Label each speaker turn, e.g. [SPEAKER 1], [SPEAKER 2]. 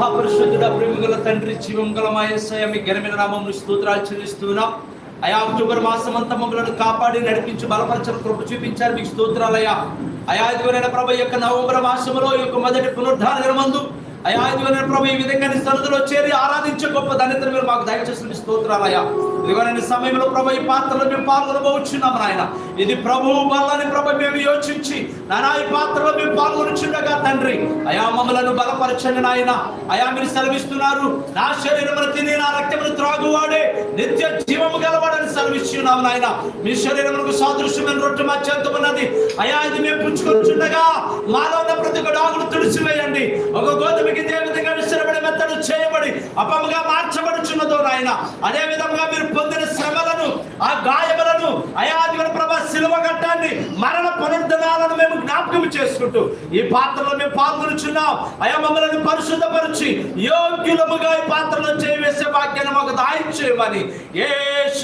[SPEAKER 1] మహాపరిశుద్ధుడ ప్రేమగల తండ్రి, జీవం గల మా యేసయ్య, మీ ఘనమైన నామమును స్తోత్రాలు చెల్లిస్తున్నాం. అయా అక్టోబర్ మాసం అంతా మమ్మల్ని కాపాడి నడిపించి బలపరచని కృప చూపించారు, మీకు స్తోత్రాలయ్యా. అయా ఇదివరైన ప్రభు యొక్క నవంబర్ మాసంలో యొక్క మొదటి పునరుద్ధాన దినమందు అయా ఇదివరైన ప్రభు ఈ విధంగా నీ సన్నిధిలో చేరి ఆరాధించే గొప్ప ధన్యతను మీరు మాకు దయచేసిన స్తోత్రాలయ్యా. ఇదివరైన సమయంలో ప్రభు ఈ పాత్రలో మేము పాల్గొనబోచున్నాం నాయన. ఇది ప్రభువు వల్లని ప్రభు మేము యోచించి నాయన ఈ పాత్రలో మేము పాల్గొనుచుండగా తండ్రి అయా మమ్మలను బలపరచండి నాయన. అయా మీరు సెలవిస్తున్నారు, నా శరీరమును తిని నా రక్తమును త్రాగువాడే నిత్య జీవము గలవాడని సెలవిస్తున్నాము నాయన. మీ శరీరములకు సాదృశ్యమైన రొట్టె మా చెంత ఉన్నది అయా, ఇది మేము పుచ్చుకొచ్చుండగా మాలో ఉన్న ప్రతి ఒక్క డాగును తుడిచివేయండి. ఒక గోధుమ కింద ఏ విధంగా విసిరబడి మెత్తడు చేయబడి అపముగా మార్చబడుచున్నదో నాయన, అదే విధంగా మీరు పొందిన శ్రమలను ఆ గాయములను అయా ప్రభా శిలువ కట్టాన్ని మరణ పునరుద్ధరణాలను మేము జ్ఞాపకం చేసుకుంటూ ఈ పాత్రలో మేము పాల్గొనుచున్నాం. అయా మమ్మల్ని పరిశుద్ధపరిచి యోగ్యులముగా ఈ పాత్రలో చేయవేసే భాగ్యాన్ని మాకు దాయం చేయమని యేసు